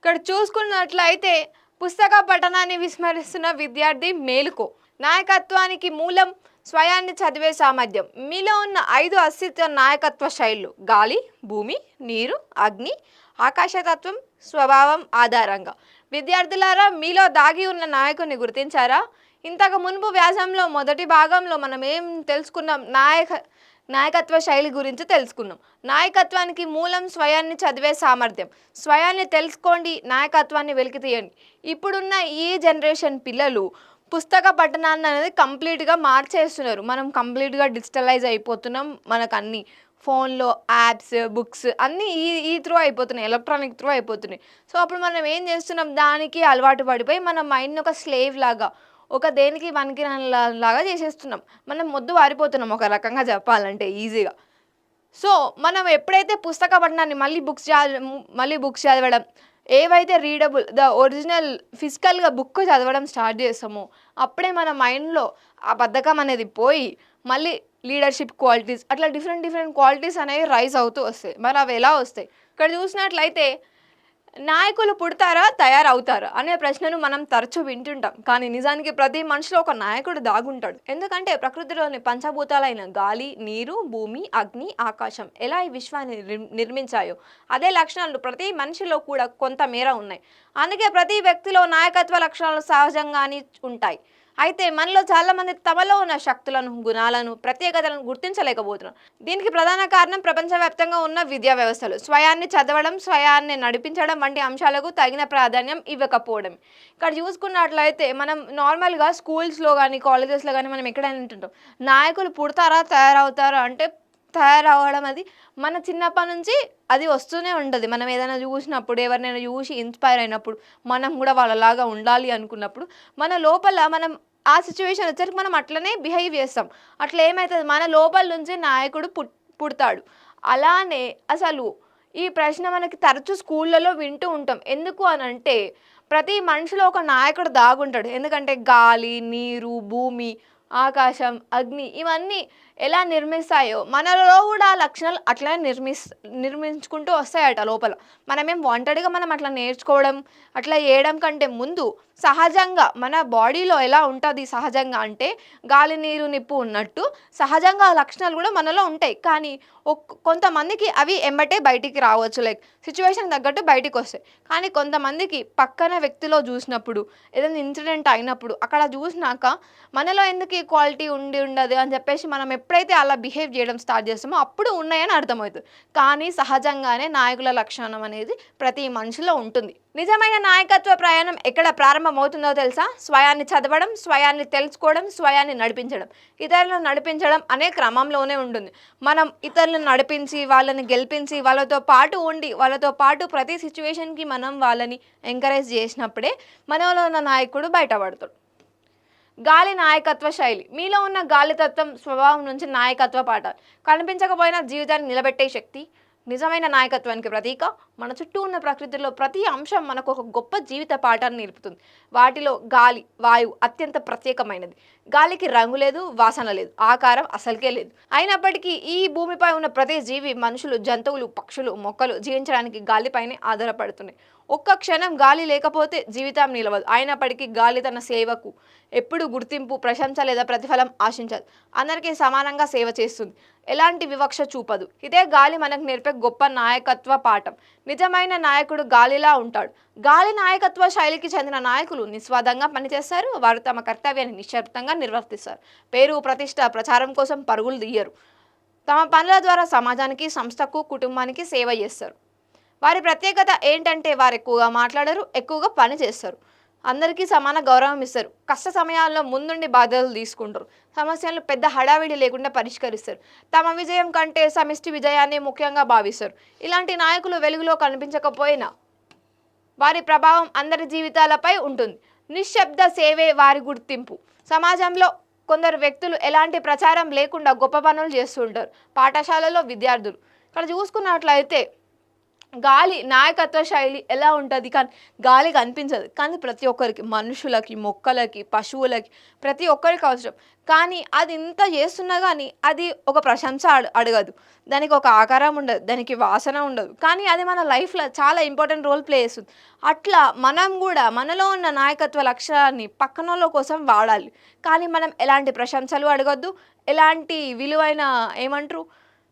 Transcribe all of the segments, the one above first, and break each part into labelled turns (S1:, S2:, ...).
S1: ఇక్కడ చూసుకున్నట్లయితే పుస్తక పఠనాన్ని విస్మరిస్తున్న విద్యార్థి మేలుకో. నాయకత్వానికి మూలం స్వయాన్ని చదివే సామర్థ్యం. మీలో ఉన్న 5 అస్తిత్వ నాయకత్వ శైలులు: గాలి, భూమి, నీరు, అగ్ని, ఆకాశతత్వం, స్వభావం ఆధారంగా. విద్యార్థులారా, మీలో దాగి ఉన్న నాయకుని గుర్తించారా? ఇంతకు మునుపు వ్యాసంలో మొదటి భాగంలో మనం ఏం తెలుసుకున్నాం? నాయకత్వ శైలి గురించి తెలుసుకున్నాం. నాయకత్వానికి మూలం స్వయాన్ని చదివే సామర్థ్యం. స్వయాన్ని తెలుసుకోండి, నాయకత్వాన్ని వెలికి తీయండి. ఇప్పుడున్న ఈ జనరేషన్ పిల్లలు పుస్తక పఠనాన్ని అనేది కంప్లీట్గా మార్చేస్తున్నారు. మనం కంప్లీట్గా డిజిటలైజ్ అయిపోతున్నాం. మనకు అన్ని ఫోన్లో యాప్స్, బుక్స్ అన్నీ ఈ త్రూ అయిపోతున్నాయి, ఎలక్ట్రానిక్ త్రూ అయిపోతున్నాయి. సో అప్పుడు మనం ఏం చేస్తున్నాం? దానికి అలవాటు పడిపోయి మన మైండ్ని ఒక స్లేవ్ లాగా, ఒక దేనికి లాగా చేసేస్తున్నాం. మనం మొద్దు వారిపోతున్నాం ఒక రకంగా చెప్పాలంటే ఈజీగా. సో మనం ఎప్పుడైతే పుస్తక పఠనాన్ని మళ్ళీ బుక్స్ చదవడం, ఏవైతే రీడబుల్ ఒరిజినల్ ఫిజికల్గా బుక్ చదవడం స్టార్ట్ చేస్తామో అప్పుడే మన మైండ్లో ఆ బద్ధకం అనేది పోయి మళ్ళీ లీడర్షిప్ క్వాలిటీస్, అట్లా డిఫరెంట్ క్వాలిటీస్ అనేవి రైజ్ అవుతూ వస్తాయి. మరి అవి ఎలా వస్తాయి? ఇక్కడ చూసినట్లయితే నాయకులు పుడతారా, తయారవుతారా అనే ప్రశ్నను మనం తరచూ వింటుంటాం. కానీ నిజానికి ప్రతి మనిషిలో ఒక నాయకుడు దాగుంటాడు. ఎందుకంటే ప్రకృతిలోని పంచభూతాలైన గాలి, నీరు, భూమి, అగ్ని, ఆకాశం ఎలా ఈ విశ్వాన్ని నిర్మించాయో అదే లక్షణాలు ప్రతి మనిషిలో కూడా కొంత మేర ఉన్నాయి. అందుకే ప్రతి వ్యక్తిలో నాయకత్వ లక్షణాలు సహజంగానే ఉంటాయి. అయితే మనలో చాలామంది తమలో ఉన్న శక్తులను, గుణాలను, ప్రత్యేకతలను గుర్తించలేకపోతున్నారు. దీనికి ప్రధాన కారణం ప్రపంచవ్యాప్తంగా ఉన్న విద్యా వ్యవస్థలు స్వయాన్ని చదవడం, స్వయాన్ని నడిపించడం వంటి అంశాలకు తగిన ప్రాధాన్యం ఇవ్వకపోవడం. ఇక్కడ చూసుకున్నట్లయితే మనం నార్మల్గా స్కూల్స్లో కానీ కాలేజెస్లో కానీ మనం ఎక్కడైనా వింటుంటాం, నాయకులు పుడతారా, తయారవుతారా అంటే తయారవ్వడం అది మన చిన్నప్పటి నుంచి అది వస్తూనే ఉంటుంది. మనం ఏదైనా చూసినప్పుడు, ఎవరినైనా చూసి ఇన్స్పైర్ అయినప్పుడు, మనం కూడా వాళ్ళలాగా ఉండాలి అనుకున్నప్పుడు మన లోపల మనం ఆ సిచ్యువేషన్ వచ్చరికి మనం అట్లనే బిహేవ్ చేస్తాం. అట్లా ఏమవుతుంది? మన లోపల నుంచి నాయకుడు పుడతాడు. అలానే అసలు ఈ ప్రశ్న మనకి తరచూ స్కూళ్ళలో వింటూ ఉంటాం. ఎందుకు అని అంటే ప్రతి మనిషిలో ఒక నాయకుడు దాగుంటాడు. ఎందుకంటే గాలి, నీరు, భూమి, ఆకాశం, అగ్ని ఇవన్నీ ఎలా నిర్మిస్తాయో మనలో కూడా ఆ లక్షణాలు అట్లనే నిర్మించుకుంటూ వస్తాయట లోపల. మనమేం వాంటెడ్గా మనం అట్లా నేర్చుకోవడం, అట్లా చేయడం కంటే ముందు సహజంగా మన బాడీలో ఎలా ఉంటుంది సహజంగా అంటే గాలి, నీరు, నిప్పు ఉన్నట్టు సహజంగా లక్షణాలు కూడా మనలో ఉంటాయి. కానీ కొంతమందికి అవి ఎమ్మటే బయటికి రావచ్చు, లైక్ సిచ్యువేషన్ తగ్గట్టు బయటికి వస్తాయి. కానీ కొంతమందికి పక్కన వ్యక్తిలో చూసినప్పుడు, ఏదైనా ఇన్సిడెంట్ అయినప్పుడు అక్కడ చూసినాక మనలో ఎందుకు ఈ క్వాలిటీ ఉండదు అని చెప్పేసి మనం ఎప్పుడైతే అలా బిహేవ్ చేయడం స్టార్ట్ చేస్తామో అప్పుడు ఉన్నాయని అర్థమవుతుంది. కానీ సహజంగానే నాయకుల లక్షణం అనేది ప్రతి మనిషిలో ఉంటుంది. నిజమైన నాయకత్వ ప్రయాణం ఎక్కడ ప్రారంభమవుతుందో తెలుసా? స్వయాన్ని చదవడం, స్వయాన్ని తెలుసుకోవడం, స్వయాన్ని నడిపించడం. ఇతరులను నడిపించడం అనే క్రమంలోనే ఉంటుంది. మనం ఇతరులను నడిపించి, వాళ్ళని గెలిపించి, వాళ్ళతో పాటు ఉండి, వాళ్ళతో పాటు ప్రతి సిచ్యువేషన్కి మనం వాళ్ళని ఎంకరేజ్ చేసినప్పుడే మనలో ఉన్న నాయకుడు బయటపడతాడు. గాలి నాయకత్వ శైలి. మీలో ఉన్న గాలితత్వం స్వభావం నుంచి నాయకత్వ పాఠాలు. కనిపించకపోయినా జీవితాన్ని నిలబెట్టే శక్తి నిజమైన నాయకత్వానికి ప్రతీక. మన చుట్టూ ఉన్న ప్రకృతిలో ప్రతి అంశం మనకు ఒక గొప్ప జీవిత పాఠాన్ని నేర్పుతుంది. వాటిలో గాలి, వాయువు అత్యంత ప్రత్యేకమైనది. గాలికి రంగు లేదు, వాసన లేదు, ఆకారం అసలుకే లేదు. అయినప్పటికీ ఈ భూమిపై ఉన్న ప్రతి జీవి, మనుషులు, జంతువులు, పక్షులు, మొక్కలు జీవించడానికి గాలిపైనే ఆధారపడుతున్నాయి. ఒక్క క్షణం గాలి లేకపోతే జీవితం నిలవదు. అయినప్పటికీ గాలి తన సేవకు ఎప్పుడు గుర్తింపు, ప్రశంస లేదా ప్రతిఫలం ఆశించదు. అందరికీ సమానంగా సేవ చేస్తుంది, ఎలాంటి వివక్ష చూపదు. ఇదే గాలి మనకు నేర్పే గొప్ప నాయకత్వ పాఠం. నిజమైన నాయకుడు గాలిలా ఉంటాడు. గాలి నాయకత్వ శైలికి చెందిన నాయకులు నిస్వార్థంగా పనిచేస్తారు. వారు తమ కర్తవ్యాన్ని నిశ్శబ్దంగా నిర్వర్తిస్తారు. పేరు, ప్రతిష్ట, ప్రచారం కోసం పరుగులు తీయరు. తమ పనుల ద్వారా సమాజానికి, సంస్థకు, కుటుంబానికి సేవ చేస్తారు. వారి ప్రత్యేకత ఏంటంటే వారు ఎక్కువగా మాట్లాడరు, ఎక్కువగా పని చేస్తారు, అందరికీ సమాన గౌరవం ఇస్తారు, కష్ట సమయాల్లో ముందుండి బాధ్యతలు తీసుకుంటారు, సమస్యలను పెద్ద హడావిడి లేకుండా పరిష్కరిస్తారు, తమ విజయం కంటే సమిష్టి విజయాన్ని ముఖ్యంగా భావిస్తారు. ఇలాంటి నాయకులు వెలుగులో కనిపించకపోయినా వారి ప్రభావం అందరి జీవితాలపై ఉంటుంది. నిశ్శబ్ద సేవే వారి గుర్తింపు. సమాజంలో కొందరు వ్యక్తులు ఎలాంటి ప్రచారం లేకుండా గొప్ప పనులు చేస్తుంటారు. పాఠశాలలో విద్యార్థులు. ఇక్కడ చూసుకున్నట్లయితే గాలి నాయకత్వ శైలి ఎలా ఉంటుంది కానీ గాలి కనిపించదు కానీ ప్రతి ఒక్కరికి మనుషులకి మొక్కలకి పశువులకి ప్రతి ఒక్కరికి అవసరం కానీ అది ఇంత చేస్తున్నా కానీ అది ఒక ప్రశంస అడగదు దానికి ఒక ఆకారం ఉండదు దానికి వాసన ఉండదు కానీ అది మన లైఫ్లో చాలా ఇంపార్టెంట్ రోల్ ప్లే చేస్తుంది అట్లా మనం కూడా మనలో ఉన్న నాయకత్వ లక్షణాన్ని పక్కనోళ్ళ కోసం వాడాలి కానీ మనం ఎలాంటి ప్రశంసలు అడగొద్దు ఎలాంటి విలువైన ఏమంటారు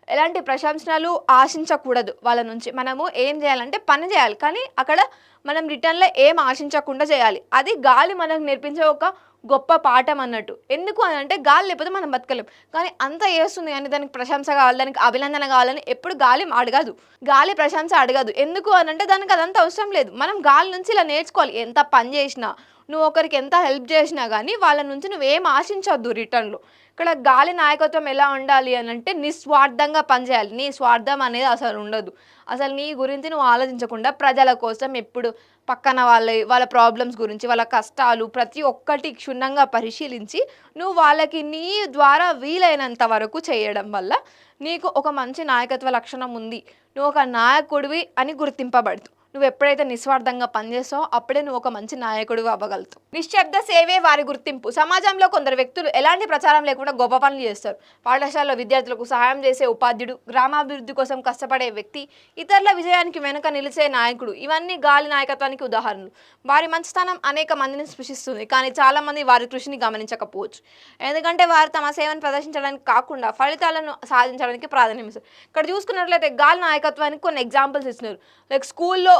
S1: ఎలాంటి ప్రశంసనలు ఆశించకూడదు వాళ్ళ నుంచి మనము ఏం చేయాలంటే పని చేయాలి కానీ అక్కడ మనం రిటర్న్లో ఏం ఆశించకుండా చేయాలి అది గాలి మనకు నేర్పించే ఒక గొప్ప పాఠం అన్నట్టు ఎందుకు అని అంటే గాలి లేకపోతే మనం బతకలేం కానీ అంత చేస్తుంది కానీ దానికి ప్రశంస కావాలి దానికి అభినందన కావాలని ఎప్పుడు గాలి అడగదు గాలి ప్రశంస అడగదు ఎందుకు అని అంటే దానికి అదంతా అవసరం లేదు మనం గాలి నుంచి ఇలా నేర్చుకోవాలి ఎంత పని చేసినా నువ్వు ఒకరికి ఎంత హెల్ప్ చేసినా కానీ వాళ్ళ నుంచి నువ్వేం ఆశించవద్దు రిటర్న్లో ఇక్కడ గాలి నాయకత్వం ఎలా ఉండాలి అని అంటే నిస్వార్థంగా పనిచేయాలి నీ స్వార్థం అనేది అసలు ఉండదు అసలు నీ గురించి నువ్వు ఆలోచించకుండా ప్రజల కోసం ఎప్పుడు పక్కన వాళ్ళ ప్రాబ్లమ్స్ గురించి వాళ్ళ కష్టాలు ప్రతి ఒక్కటి క్షుణ్ణంగా పరిశీలించి నువ్వు వాళ్ళకి నీ ద్వారా వీలైనంత వరకు చేయడం వల్ల నీకు ఒక మంచి నాయకత్వ లక్షణం ఉంది నువ్వు ఒక నాయకుడివి అని గుర్తింపబడుతుంది నువ్వు ఎప్పుడైతే నిస్వార్థంగా పనిచేస్తావో అప్పుడే నువ్వు ఒక మంచి నాయకుడిగా అవ్వగలుగుతావు నిశ్శబ్ద సేవే వారి గుర్తింపు సమాజంలో కొందరు వ్యక్తులు ఎలాంటి ప్రచారం లేకుండా గొప్ప పనులు చేస్తారు పాఠశాలలో విద్యార్థులకు సహాయం చేసే ఉపాధ్యుడు గ్రామాభివృద్ధి కోసం కష్టపడే వ్యక్తి ఇతరుల విజయానికి వెనుక నిలిచే నాయకుడు ఇవన్నీ గాలి నాయకత్వానికి ఉదాహరణలు వారి మంచితనం అనేక మందిని స్పృశిస్తుంది కానీ చాలామంది వారి కృషిని గమనించకపోవచ్చు ఎందుకంటే వారు తమ సేవను ప్రదర్శించడానికి కాకుండా ఫలితాలను సాధించడానికి ప్రాధాన్యం ఇస్తారు ఇక్కడ చూసుకున్నట్లయితే గాలి నాయకత్వానికి కొన్ని ఎగ్జాంపుల్స్ ఇస్తున్నారు లైక్ స్కూల్లో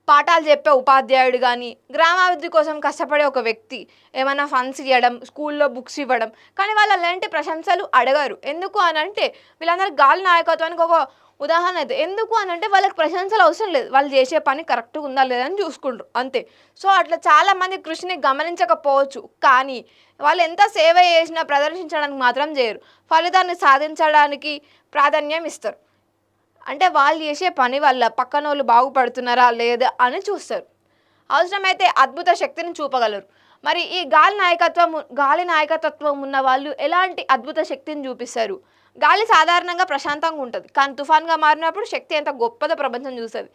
S1: పాఠాలు చెప్పే ఉపాధ్యాయుడు కానీ గ్రామాభివృద్ధి కోసం కష్టపడే ఒక వ్యక్తి ఏమైనా ఫండ్స్ ఇవ్వడం స్కూల్లో బుక్స్ ఇవ్వడం కానీ వాళ్ళు అలాంటి ప్రశంసలు అడగరు ఎందుకు అని అంటే వీళ్ళందరూ గాలి నాయకత్వానికి ఒక ఉదాహరణ అయితే ఎందుకు అని అంటే వాళ్ళకి ప్రశంసలు అవసరం లేదు వాళ్ళు చేసే పని కరెక్ట్గా ఉందా లేదని చూసుకుంటారు అంతే సో అట్లా చాలామంది కృషిని గమనించకపోవచ్చు కానీ వాళ్ళు ఎంత సేవ చేసినా ప్రదర్శించడానికి మాత్రం చేయరు ఫలితాన్ని సాధించడానికి ప్రాధాన్యం ఇస్తారు అంటే వాళ్ళు చేసే పని వల్ల పక్కన వాళ్ళు బాగుపడుతున్నారా లేదా అని చూస్తారు అవసరమైతే అద్భుత శక్తిని చూపగలరు మరి ఈ గాలి నాయకత్వం ఉన్న వాళ్ళు ఎలాంటి అద్భుత శక్తిని చూపిస్తారు గాలి సాధారణంగా ప్రశాంతంగా ఉంటుంది కానీ తుఫాన్గా మారినప్పుడు శక్తి ఎంత గొప్పదో ప్రపంచం చూస్తుంది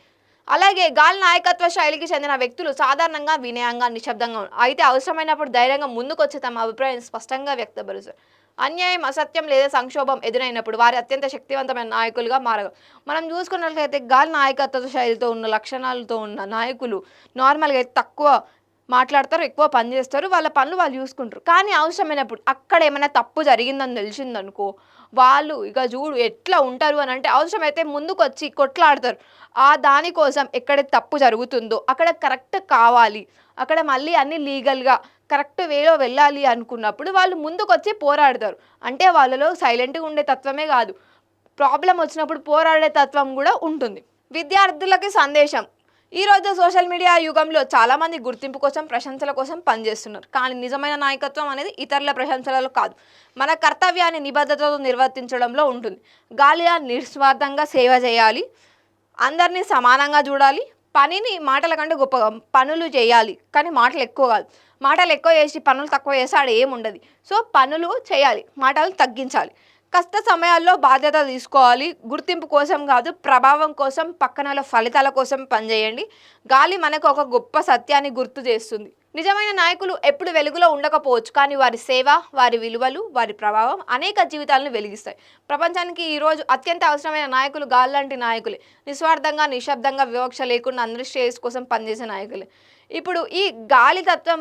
S1: అలాగే గాలి నాయకత్వ శైలికి చెందిన వ్యక్తులు సాధారణంగా వినయంగా నిశ్శబ్దంగా అయితే అవసరమైనప్పుడు ధైర్యంగా ముందుకు వచ్చి తమ అభిప్రాయాన్ని స్పష్టంగా వ్యక్తపరుస్తారు అన్యాయం అసత్యం లేదా సంక్షోభం ఎదురైనప్పుడు వారి అత్యంత శక్తివంతమైన నాయకులుగా మారగలరు మనం చూసుకున్నట్లయితే గాలి నాయకత్వ శైలితో ఉన్న లక్షణాలతో ఉన్న నాయకులు నార్మల్గా తక్కువ మాట్లాడతారు ఎక్కువ పని చేస్తారు వాళ్ళ పనులు వాళ్ళు చూసుకుంటారు కానీ అవసరమైనప్పుడు అక్కడ ఏమైనా తప్పు జరిగిందని తెలిసిందనుకో వాళ్ళు ఇక చూడు ఎట్లా ఉంటారు అని అంటే అవసరమైతే ముందుకు వచ్చి కొట్లాడతారు దానికోసం ఎక్కడ తప్పు జరుగుతుందో అక్కడ కరెక్ట్ కావాలి అక్కడ మళ్ళీ అన్ని లీగల్గా కరెక్ట్ వేలో వెళ్ళాలి అనుకున్నప్పుడు వాళ్ళు ముందుకు వచ్చి పోరాడతారు అంటే వాళ్ళలో సైలెంట్గా ఉండే తత్వమే కాదు ప్రాబ్లం వచ్చినప్పుడు పోరాడే తత్వం కూడా ఉంటుంది విద్యార్థులకి సందేశం ఈరోజు సోషల్ మీడియా యుగంలో చాలామంది గుర్తింపు కోసం ప్రశంసల కోసం పనిచేస్తున్నారు కానీ నిజమైన నాయకత్వం అనేది ఇతరుల ప్రశంసలలో కాదు మన కర్తవ్యాన్ని నిబద్ధతతో నిర్వర్తించడంలో ఉంటుంది గాలిగా నిస్వార్థంగా సేవ చేయాలి అందరినీ సమానంగా చూడాలి పనిని మాటల కంటే గొప్పగా పనులు చేయాలి కానీ మాటలు ఎక్కువ కాదు మాటలు ఎక్కువ చేసి పనులు తక్కువ చేస్తే ఆడ ఏముండదు సో పనులు చేయాలి మాటలు తగ్గించాలి కష్ట సమయాల్లో బాధ్యత తీసుకోవాలి గుర్తింపు కోసం కాదు ప్రభావం కోసం పక్కన ఫలితాల కోసం పనిచేయండి గాలి మనకు ఒక గొప్ప సత్యాన్ని గుర్తు చేస్తుంది నిజమైన నాయకులు ఎప్పుడు వెలుగులో ఉండకపోవచ్చు కానీ వారి సేవ వారి విలువలు వారి ప్రభావం అనేక జీవితాలను వెలిగిస్తాయి ప్రపంచానికి ఈరోజు అత్యంత అవసరమైన నాయకులు గాలి లాంటి నాయకులే నిస్వార్థంగా నిశ్శబ్దంగా వివక్ష లేకుండా అందరి శ్రేయస్ కోసం పనిచేసే నాయకులే ఇప్పుడు ఈ గాలితత్వం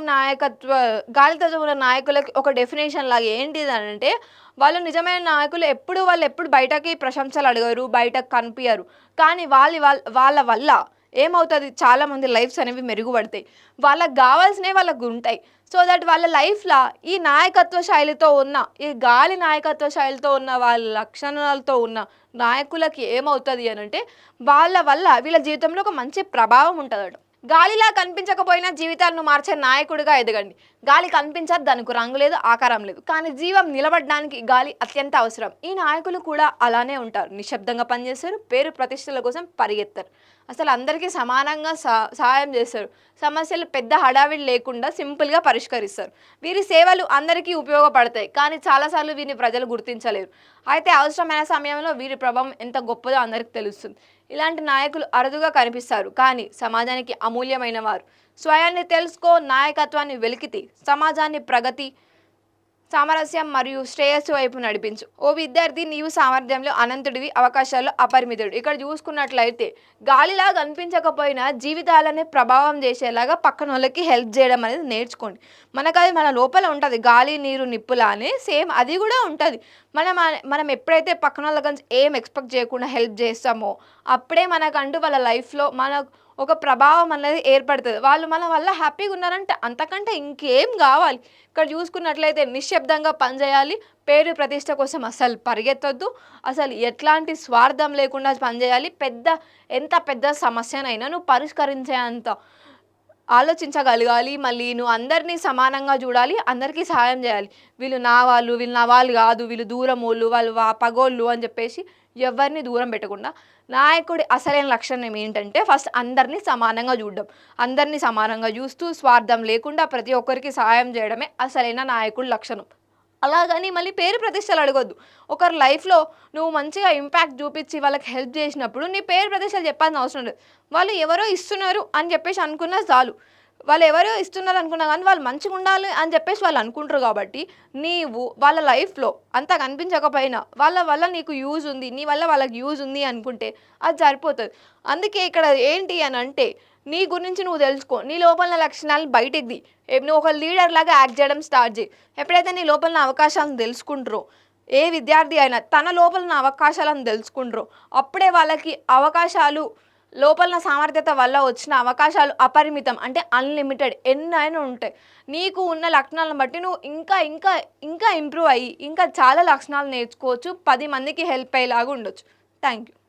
S1: ఉన్న నాయకులకి ఒక డెఫినేషన్ లాగా ఏంటిది అంటే వాళ్ళు నిజమైన నాయకులు వాళ్ళు ఎప్పుడు బయటకి ప్రశంసలు అడగరు బయటకు కనిపించరు కానీ వాళ్ళ వల్ల ఏమవుతుంది చాలామంది లైఫ్స్ అనేవి మెరుగుపడతాయి వాళ్ళకి కావాల్సినవి వాళ్ళకు ఉంటాయి సో దట్ వాళ్ళ లైఫ్లో ఈ నాయకత్వ శైలితో ఉన్న ఈ గాలి నాయకత్వ శైలితో ఉన్న వాళ్ళ లక్షణాలతో ఉన్న నాయకులకి ఏమవుతుంది అని అంటే వాళ్ళ వల్ల వీళ్ళ జీవితంలో ఒక మంచి ప్రభావం ఉంటుందట గాలిలా కనిపించకపోయినా జీవితాలను మార్చే నాయకుడిగా ఎదగండి గాలి కనిపించదు దానికి రంగు లేదు ఆకారం లేదు కానీ జీవం నిలబడడానికి గాలి అత్యంత అవసరం ఈ నాయకులు కూడా అలానే ఉంటారు నిశ్శబ్దంగా పనిచేస్తారు పేరు ప్రతిష్టల కోసం పరిగెత్తారు అసలు అందరికీ సమానంగా సహాయం చేస్తారు సమస్యలు పెద్ద హడావిడి లేకుండా సింపుల్గా పరిష్కరిస్తారు వీరి సేవలు అందరికీ ఉపయోగపడతాయి కానీ చాలాసార్లు వీరిని ప్రజలు గుర్తించలేరు అయితే అవసరమైన సమయంలో వీరి ప్రభావం ఎంత గొప్పదో అందరికీ తెలుస్తుంది ఇలాంటి నాయకులు అరుదుగా కనిపిస్తారు, కానీ సమాజానికి అమూల్యమైన వారు. స్వయాన్ని తెలుసుకో, నాయకత్వాన్ని వెలికితి, సమాజాన్ని ప్రగతి, సామరస్యం మరియు శ్రేయస్సు వైపు నడిపించు. ఓ విద్యార్థి, నీవు సామర్థ్యంలో అనంతుడివి, అవకాశాల్లో అపరిమితుడు. ఇక్కడ చూసుకున్నట్లయితే గాలిలా కనిపించకపోయినా జీవితాలని ప్రభావం చేసేలాగా పక్కన వాళ్ళకి హెల్ప్ చేయడం అనేది నేర్చుకోండి. మనకు అది మన లోపల ఉంటుంది, గాలి నీరు నిప్పులా అని సేమ్ అది కూడా ఉంటుంది. మనం ఎప్పుడైతే పక్కన వాళ్ళ గురించి ఏం ఎక్స్పెక్ట్ చేయకుండా హెల్ప్ చేస్తామో అప్పుడే మనకంటూ వాళ్ళ లైఫ్లో ఒక ప్రభావం అనేది ఏర్పడుతుంది. వాళ్ళు మన వల్ల హ్యాపీగా ఉన్నారంటే అంతకంటే ఇంకేం కావాలి. ఇక్కడ చూసుకున్నట్లయితే నిశ్శబ్దంగా పనిచేయాలి, పేరు ప్రతిష్ట కోసం అసలు పరిగెత్తొద్దు, అసలు ఎట్లాంటి స్వార్థం లేకుండా పనిచేయాలి. ఎంత పెద్ద సమస్యనైనా నువ్వు పరిష్కరించేంత ఆలోచించగలగాలి. మళ్ళీ నువ్వు అందరినీ సమానంగా చూడాలి, అందరికీ సహాయం చేయాలి. వీళ్ళు నా వాళ్ళు కాదు, వీళ్ళు దూరం వాళ్ళు పగోళ్ళు అని చెప్పేసి ఎవరిని దూరం పెట్టకుండా, నాయకుడి అసలైన లక్షణం ఏంటంటే ఫస్ట్ అందరినీ సమానంగా చూడడం. అందరినీ సమానంగా చూస్తూ స్వార్థం లేకుండా ప్రతి ఒక్కరికి సహాయం చేయడమే అసలైన నాయకుడి లక్షణం. అలాగని మళ్ళీ పేరు ప్రతిష్టలు అడగొద్దు. ఒకరి లైఫ్లో నువ్వు మంచిగా ఇంపాక్ట్ చూపించి వాళ్ళకి హెల్ప్ చేసినప్పుడు నీ పేరు ప్రతిష్టలు చెప్పాల్సిన అవసరం లేదు. వాళ్ళు ఎవరో ఇస్తున్నారు అని చెప్పేసి అనుకున్నా చాలు. వాళ్ళు ఎవరో ఇస్తున్నారు అనుకున్నా కానీ వాళ్ళు మంచిగా ఉండాలి అని చెప్పేసి వాళ్ళు అనుకుంటారు. కాబట్టి నీవు వాళ్ళ లైఫ్లో అంత కనిపించకపోయినా వాళ్ళ వల్ల నీకు యూజ్ ఉంది, నీ వల్ల వాళ్ళకి యూజ్ ఉంది అనుకుంటే అది సరిపోతుంది. అందుకే ఇక్కడ ఏంటి అని అంటే నీ గురించి నువ్వు తెలుసుకో, నీ లోపల లక్షణాలు బయటికి ది. నువ్వు ఒక లీడర్ లాగా యాక్ట్ చేయడం స్టార్ట్ చేయి. ఎప్పుడైతే నీ లోపల అవకాశాలను తెలుసుకుంటారో, ఏ విద్యార్థి అయినా తన లోపల అవకాశాలను తెలుసుకుంటారో అప్పుడే వాళ్ళకి అవకాశాలు, లోపల సామర్థ్యత వల్ల వచ్చిన అవకాశాలు అపరిమితం, అంటే అన్లిమిటెడ్ ఎన్నైనా ఉంటాయి. నీకు ఉన్న లక్షణాలను బట్టి నువ్వు ఇంకా ఇంకా ఇంకా ఇంప్రూవ్ అయ్యి ఇంకా చాలా లక్షణాలు నేర్చుకోవచ్చు, 10 మందికి హెల్ప్ అయ్యేలాగా ఉండొచ్చు. Thank you.